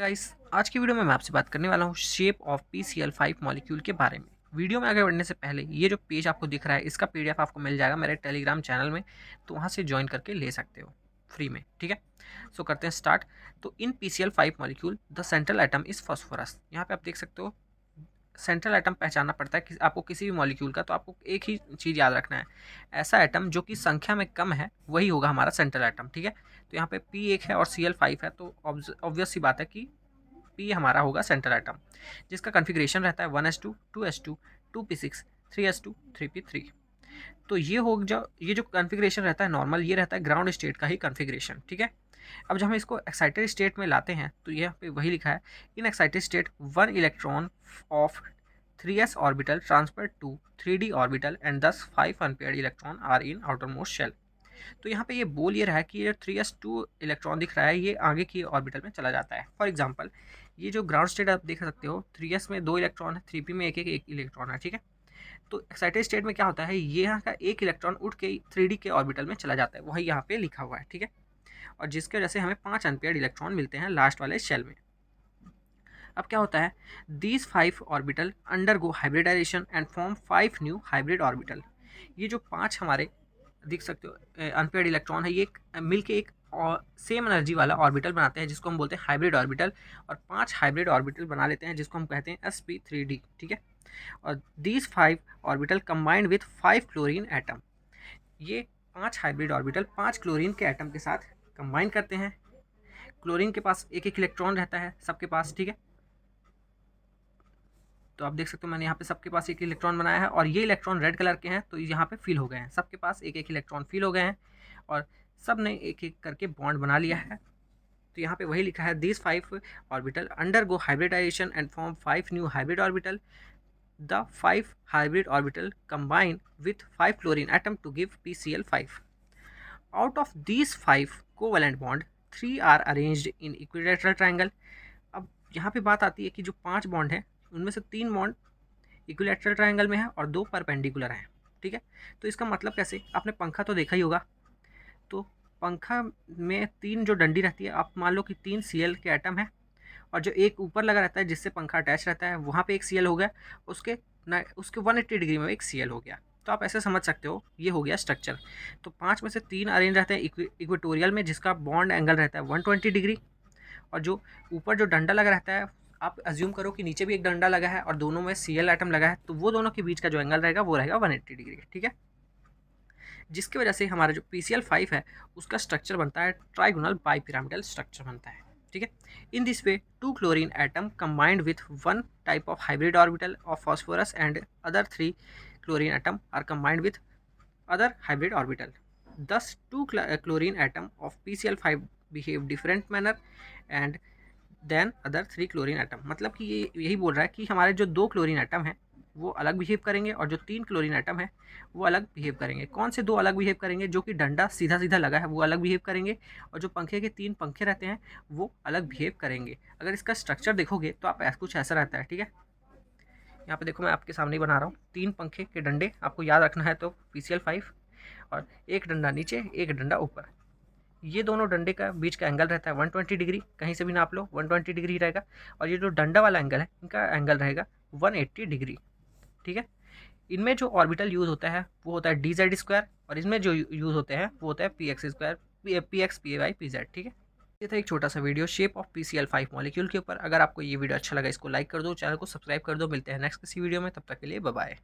Guys, आज की video में मैं आपसे बात करने वाला हूँ शेप ऑफ PCl5 मॉलिक्यूल के बारे में। वीडियो में आगे बढ़ने से पहले ये जो पेज आपको दिख रहा है इसका PDF आपको मिल जाएगा मेरे टेलीग्राम चैनल में, तो वहाँ से ज्वाइन करके ले सकते हो फ्री में। ठीक है, सो करते हैं स्टार्ट। तो इन PCl5 molecule the central atom is phosphorus. यहाँ पे आप देख सकते हो सेंट्रल एटम पहचानना पड़ता है कि आपको किसी भी मॉलिक्यूल का, तो आपको एक ही चीज़ याद रखना है, ऐसा एटम जो कि संख्या में कम है वही होगा हमारा सेंट्रल एटम। ठीक है, तो यहाँ पे P1 है और Cl5 है, तो ऑब्वियस सी बात है कि P हमारा होगा सेंट्रल एटम, जिसका कन्फिग्रेशन रहता है 1s2 2s2 2p6 3s2 3p3। तो ये जो कन्फिग्रेशन रहता है नॉर्मल, ये रहता है ग्राउंड स्टेट का ही कन्फिग्रेशन। ठीक है, अब जब हम इसको एक्साइटेड स्टेट में लाते हैं तो यहाँ पे वही लिखा है, in excited state 1 electron of 3s orbital transfer to 3d orbital and thus 5 unpaired electron are in outermost shell. तो यहाँ पे ये बोल ये रहा है कि ये 3s2 इलेक्ट्रॉन दिख रहा है, ये आगे की ऑर्बिटल में चला जाता है। फॉर एग्जांपल, ये जो ग्राउंड स्टेट आप देख सकते हो, 3s में 2 इलेक्ट्रॉन है, 3p में एक इलेक्ट्रॉन है। ठीक है, तो एक्साइटेड स्टेट में क्या होता है, ये यहाँ का एक इलेक्ट्रॉन उठ के 3d के ऑर्बिटल में चला जाता है, वही यहाँ पे लिखा हुआ है। ठीक है, और जिसकी वजह से हमें 5 अनपेयर्ड इलेक्ट्रॉन मिलते हैं लास्ट वाले शेल में। अब क्या होता है, these 5 orbital undergo hybridization and form 5 new hybrid orbital. ये जो 5 हमारे देख सकते हो अनपेयर्ड इलेक्ट्रॉन है, ये मिल के एक सेम एनर्जी वाला ऑर्बिटल बनाते हैं जिसको हम बोलते हैं हाइब्रिड ऑर्बिटल, और 5 हाइब्रिड ऑर्बिटल बना लेते हैं जिसको हम कहते हैं sp3d। ठीक है, और these 5 orbital combined with 5 chlorine atom. ये 5 हाइब्रिड ऑर्बिटल 5 क्लोरीन के एटम के साथ कंबाइन करते हैं। क्लोरीन के पास एक एक इलेक्ट्रॉन रहता है सबके पास। ठीक है, तो आप देख सकते हो मैंने यहाँ पे सबके पास एक इलेक्ट्रॉन बनाया है, और ये इलेक्ट्रॉन रेड कलर के हैं तो यहाँ पे फिल हो गए हैं, सबके पास एक एक इलेक्ट्रॉन फिल हो गए हैं और सब ने एक एक करके बॉन्ड बना लिया है। तो यहाँ पे वही लिखा है, this 5 orbital undergo hybridization and form 5 new hybrid orbital. The 5 hybrid orbital combine with 5 chlorine atom to give PCl5। Out of these 5 covalent bond 3 are arranged in equilateral triangle. अब यहाँ पे बात आती है कि जो 5 बॉन्ड हैं उनमें से 3 बॉन्ड इक्विलैटरल ट्रायंगल में है और 2 परपेंडिकुलर हैं। ठीक है, तो इसका मतलब कैसे, आपने पंखा तो देखा ही होगा, तो पंखा में 3 जो डंडी रहती है, आप मान लो कि 3 Cl के एटम है, और जो एक ऊपर लगा रहता है जिससे पंखा अटैच रहता है, वहाँ पे एक Cl हो गया, उसके 180 डिग्री में एक Cl हो गया। तो आप ऐसे समझ सकते हो, ये हो गया स्ट्रक्चर। तो 5 में से 3 अरेंज रहते हैं इक्वेटोरियल में, जिसका बॉन्ड एंगल रहता है 120 डिग्री, और जो ऊपर जो डंडा लगा रहता है, आप अज्यूम करो कि नीचे भी एक डंडा लगा है और दोनों में Cl एटम लगा है, तो वो दोनों के बीच का जो एंगल रहेगा वो रहेगा 180 डिग्री। ठीक है, जिसकी वजह से हमारा जो PCl5 है उसका स्ट्रक्चर बनता है ट्राइगोनल बाइपिरामिडल स्ट्रक्चर बनता है। ठीक है, in this way 2 chlorine atom combined with 1 type of hybrid orbital of phosphorus and other 3 chlorine atom are combined with other hybrid orbital. Thus, 2 chlorine atom of PCl5 behave different manner and then other 3 chlorine atom. मतलब कि ये यही बोल रहा है कि हमारे जो 2 क्लोरीन एटम हैं वो अलग बिहेव करेंगे, और जो 3 क्लोरीन एटम है वो अलग बिहेव करेंगे। कौन से 2 अलग बिहेव करेंगे, जो कि डंडा सीधा सीधा लगा है वो अलग बिहेव करेंगे, और जो पंखे के 3 पंखे रहते हैं वो अलग बिहेव करेंगे। अगर इसका स्ट्रक्चर देखोगे तो आप कुछ ऐसा रहता है। ठीक है, यहाँ पे देखो मैं आपके सामने ही बना रहा हूँ, 3 पंखे के डंडे आपको याद रखना है, तो PCl5, और एक डंडा नीचे एक डंडा ऊपर। ये दोनों डंडे का बीच का एंगल रहता है 120 डिग्री, कहीं से भी नाप लो 120 डिग्री रहेगा, और ये जो डंडा वाला एंगल है इनका एंगल रहेगा 180 डिग्री। ठीक है, इनमें जो ऑर्बिटल यूज़ होता है वो होता है DZ2, और इसमें जो यूज़ होते हैं वो होता है PX2 PX PY PZ। ठीक है, ये था एक छोटा सा video shape of PCl5 molecule के ऊपर। अगर आपको ये वीडियो अच्छा लगा इसको लाइक कर दो, चैनल को सब्सक्राइब कर दो। मिलते हैं नेक्स्ट किसी वीडियो में, तब तक के लिए बाय बाय।